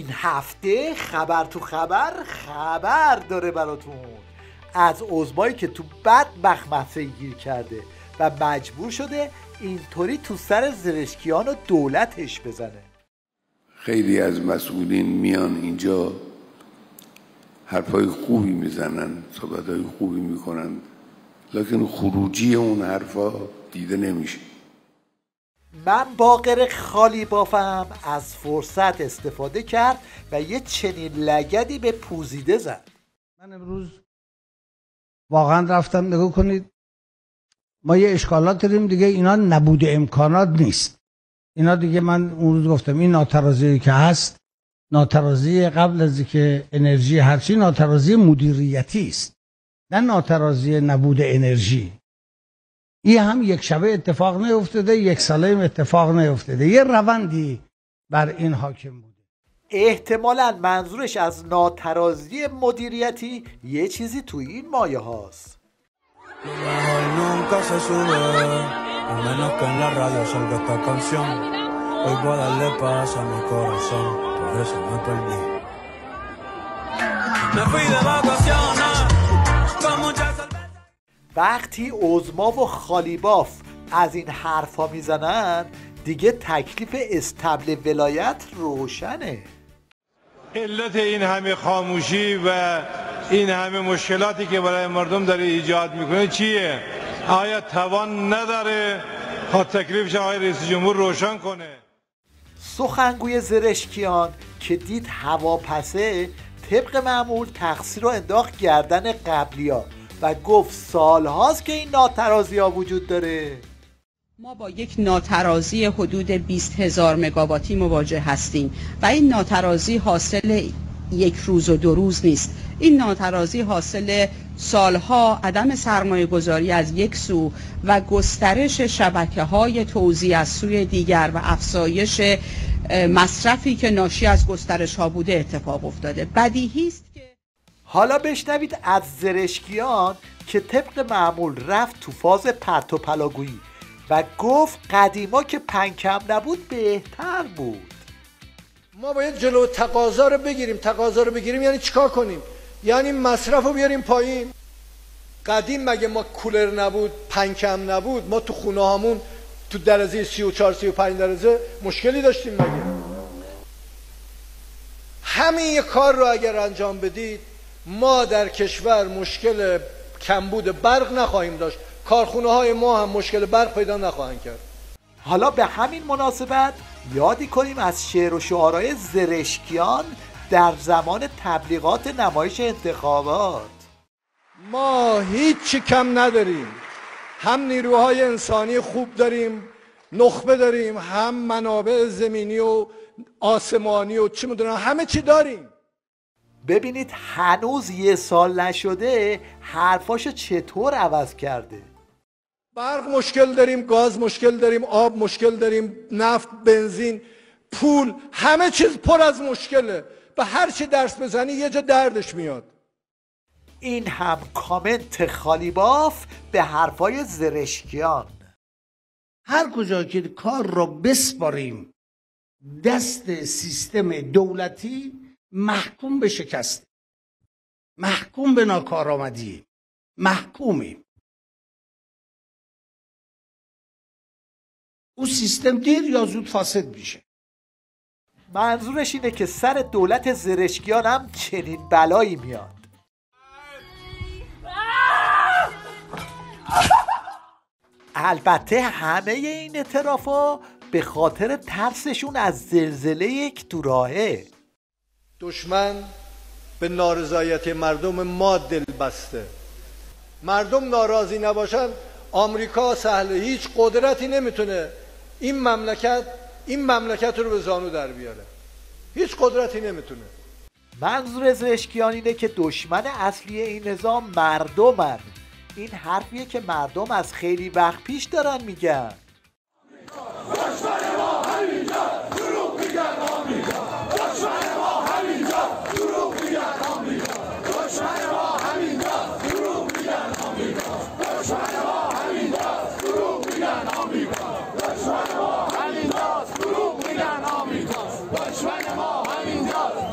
این هفته خبر تو خبر داره براتون از عظمایی که تو بدبخت مسئله گیر کرده و مجبور شده اینطوری تو سر زرشکیان و دولتش بزنه. خیلی از مسئولین میان اینجا حرفای خوبی میزنن، صحبتهای خوبی میکنن، لکن خروجی اون حرفا دیده نمیشه. من باقر خالی بافم از فرصت استفاده کرد و یه چنین لگدی به پوزیده زد. من امروز واقعا رفتم نگاه کنید، ما یه اشکالات داریم دیگه، اینا نبود امکانات نیست. اینا دیگه من اون روز گفتم این ناترازی که هست، ناترازی قبل از اینکه انرژی هرچی، ناترازی مدیریتی است، نه ناترازی نبود انرژی. این هم یک شبه اتفاق نیفتاده، یک ساله هم اتفاق نیفتاده، یه روندی بر این حاکم بوده. احتمالاً منظورش از ناترازی مدیریتی یه چیزی توی این مایه هاست. وقتی عظما و خالیباف از این حرفا میزنن دیگه تکلیف استبل ولایت روشنه. علت این همه خاموشی و این همه مشکلاتی که برای مردم داره ایجاد میکنه چیه؟ آیا توان نداره؟ تکلیفش آقای رئیس جمهور روشن کنه. سخنگوی زرشکیان که دید هواپسه، طبق معمول تقصیر رو انداخت گردن قبلیا و گفت سالهاست که این ناترازی ها وجود داره. ما با یک ناترازی حدود 20,000 مگاواتی مواجه هستیم و این ناترازی حاصل یک روز و 2 روز نیست. این ناترازی حاصل سالها عدم سرمایه گذاری از یک سو و گسترش شبکه‌های توزیع از سوی دیگر و افزایش مصرفی که ناشی از گسترش ها بوده اتفاق افتاده. بدیهی است که حالا بشنوید از زرشکیان که طبق معمول رفت تو فاز پرت و پلاگویی و گفت قدیما که پنکم نبود بهتر بود. ما باید جلو تقاضا رو بگیریم. یعنی چیکار کنیم؟ یعنی مصرف رو بیاریم پایین. قدیم مگه ما کولر نبود، پنکم نبود، ما تو خونه هامون تو درجه 34-35 درجه مشکلی داشتیم مگه؟ همین یه کار رو اگر انجام بدید ما در کشور مشکل کمبود برق نخواهیم داشت، کارخونه های ما هم مشکل برق پیدا نخواهند کرد. حالا به همین مناسبت یادی کنیم از شعر و شعارهای زرشکیان در زمان تبلیغات نمایش انتخابات. ما هیچی کم نداریم، هم نیروهای انسانی خوب داریم، نخبه داریم، هم منابع زمینی و آسمانی و چی میدونم همه چی داریم. ببینید هنوز 1 سال نشده حرفاشو چطور عوض کرده. برق مشکل داریم، گاز مشکل داریم، آب مشکل داریم، نفت، بنزین، پول، همه چیز پر از مشکله. به هر چی درس بزنی یه جا دردش میاد. این هم کامنت خالیباف به حرفای زرشکیان. هر کجا که کار را بسپاریم دست سیستم دولتی، محکوم به شکست، محکوم به ناکارآمدی، محکومیم. اون سیستم دیر یا زود فاسد میشه. منظورش اینه که سر دولت زرشکیان هم چنین بلایی میاد. البته همه این اعترافا به خاطر ترسشون از زلزله یک تو راهه. دشمن به نارضایتی مردم ما دل بسته. مردم ناراضی نباشن آمریکا سهله، هیچ قدرتی نمیتونه این مملکت رو به زانو در بیاره. هیچ قدرتی نمیتونه. منظور زرشکیان اینه که دشمن اصلی این نظام مردمن. این حرفیه که مردم از خیلی وقت پیش دارن میگن. دشمن ما همینجا، دروغ میگن آمریکا. دشمن ما همینجا، دروغ میگن آمریکا. دشمن ما همینجا، دروغ میگن آمریکا. دشمن ما همینجا، دروغ میگن آمریکا. دشمن ما همینجا، دروغ میگن آمریکا. دشمن ما همینجا،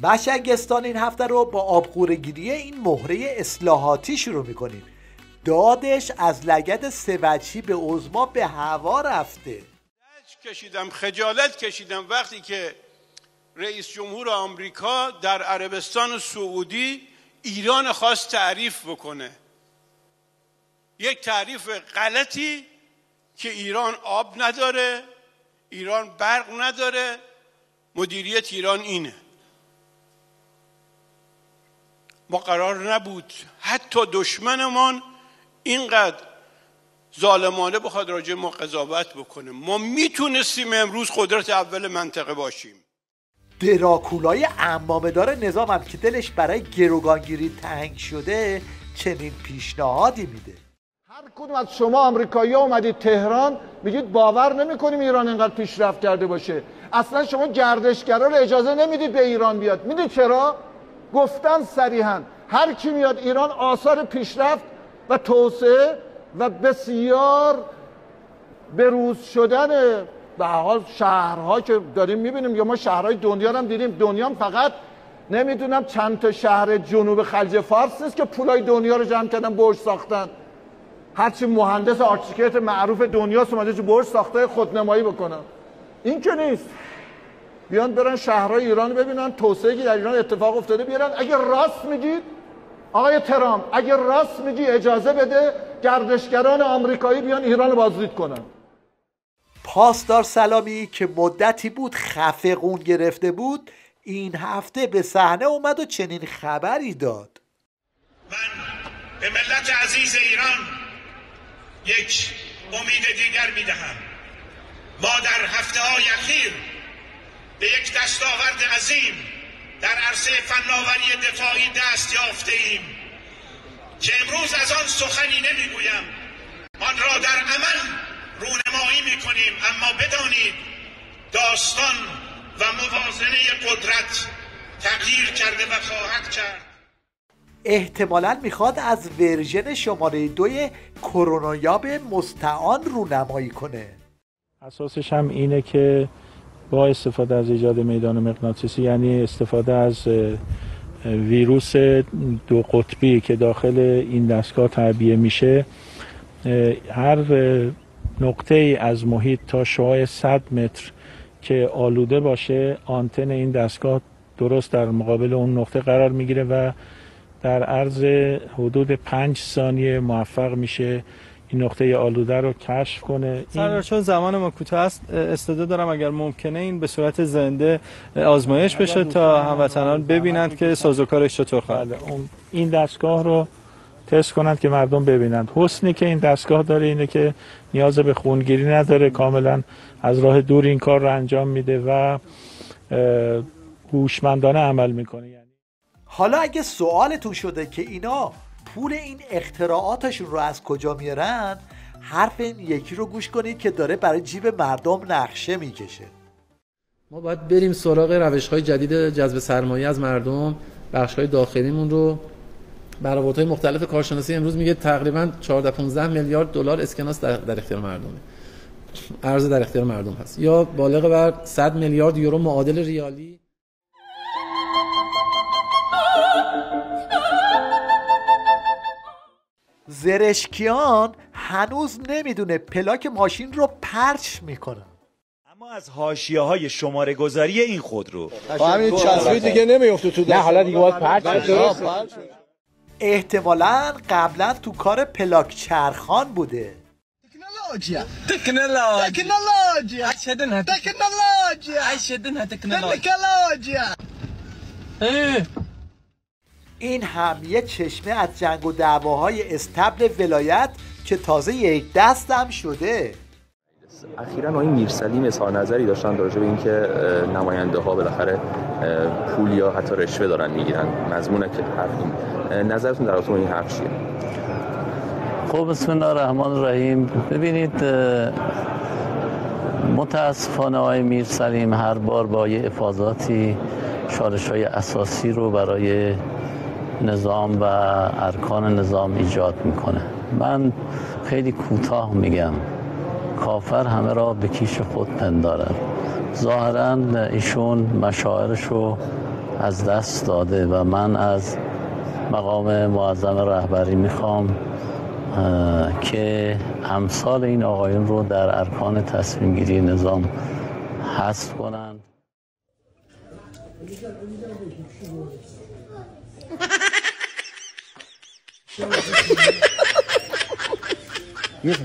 مشنگستان این هفته رو با آبخوره‌گیری این مهره اصلاحاتی شروع میکنیم. دادش از لگد سوچی به عظما به هوا رفته. خجالت کشیدم وقتی که رئیس جمهور آمریکا در عربستان سعودی ایران خواست تعریف بکنه. یک تعریف غلطی که ایران آب نداره، ایران برق نداره، مدیریت ایران اینه. ما قرار نبود حتی دشمنمان اینقدر ظالمانه بخواد راجع ما قضاوت بکنه. ما میتونستیم امروز قدرت اول منطقه باشیم. دراکولای عمامه‌دار نظامم که دلش برای گروگانگیری تنگ شده چنین پیشنهادی میده. هر کدوم از شما آمریکایی‌ها اومدید تهران میگید باور نمی‌کنیم ایران اینقدر پیشرفت کرده باشه. اصلا شما گردشگرا رو اجازه نمیدید به ایران بیاد. میدید چرا؟ گفتن صریحاً هر کی میاد ایران آثار پیشرفت و توسعه و بسیار بروز شدن به حال شهرها که داریم میبینیم، یا ما شهرهای دنیا رو هم دیدیم. دنیا هم فقط نمیدونم چند تا شهر جنوب خلیج فارس نیست که پولای دنیا رو جمع کردن برج ساختن. هرچی مهندس آرکیتکت معروف دنیاست اومده تو برج ساخته خودنمایی بکنن. این که نیست. بیان برن شهرهای ایران رو ببینن، توسعه‌ای که در ایران اتفاق افتاده بیارن. اگه راست میگید آقای ترامپ، اگه راست میگی اجازه بده گردشگران آمریکایی بیان ایران رو بازدید کنن. پاسدار سلامی که مدتی بود خفه قون گرفته بود این هفته به صحنه اومد و چنین خبری داد. من به ملت عزیز ایران یک امید دیگر میدهم. ما در هفته‌های اخیر به یک دستاورد عظیم در عرصه فناوری دفاعی دست یافته ایم که امروز از آن سخنی نمیگویم، آن را در عمل رونمایی میکنیم. اما بدانید داستان و موازنه قدرت تغییر کرده و خواهد کرد. احتمالاً میخواد از ورژن شماره 2 کرونایاب مستعان رونمایی کنه. اساسش هم اینه که با استفاده از ایجاد میدان مغناطیسی، یعنی استفاده از ویروس دو قطبی که داخل این دستگاه تعبیه میشه، هر نقطه ای از محیط تا شعاع 100 متر که آلوده باشه، آنتن این دستگاه درست در مقابل اون نقطه قرار میگیره و در عرض حدود 5 ثانیه موفق میشه این نقطه آلوده رو کشف کنه. سردار چون زمان ما کوتاه است، استعداد دارم اگر ممکنه این به صورت زنده آزمایش بشه تا هموطنان ببینند که سازوکارش چطور خواهد. این دستگاه رو تست کنند که مردم ببینند. حسنی که این دستگاه داره اینه که نیاز به خونگیری نداره، کاملا از راه دور این کار رو انجام میده و هوشمندانه عمل میکنه. حالا اگه سوالتون شده که اینا پول این اختراعاتشون رو از کجا میارن، حرف این یکی رو گوش کنید که داره برای جیب مردم نقشه میکشه. ما باید بریم سراغ روش‌های جدید جذب سرمایه از مردم. بخش‌های داخلیمون رو برآوردهای مختلف کارشناسی امروز میگه تقریباً 14-15 میلیارد دلار اسکناس در اختیار مردمه. ارز در اختیار مردم هست، یا بالغ بر 100 میلیارد یورو معادل ریالی. زرشکیان هنوز نمیدونه پلاک ماشین رو پرچ میکنه. اما از حاشیه‌های شماره گذاری این خودرو همین چسبی دیگه نمیفته تو دست. نه حالا دیگه باید پرچ احتمالاً قبلا تو کار پلاک چرخان بوده. این هم یه چشمه از جنگ و دعواهای استبل ولایت که تازه یک دستم شده. اخیراً آقای میرسلیم اظهار نظری داشتن راجع به اینکه نماینده ها بالاخره پول یا حتی رشوه دارن میگیرن. مضمونه که حرفیم، نظرتون در رابطه با این حرف چیه؟ خب بسم الله الرحمن الرحیم. ببینید متاسفانه آقای میرسلیم هر بار با یه افاضاتی چالش‌های اساسی رو برای نظام و ارکان نظام ایجاد میکنه. من خیلی کوتاه میگم، کافر همه را به کیش خود پندارد. ظاهراً ایشون مشاعرش رو از دست داده و من از مقام معظم رهبری میخوام که امثال این آقایون رو در ارکان تصمیم گیری نظام حذف کنند. Yes,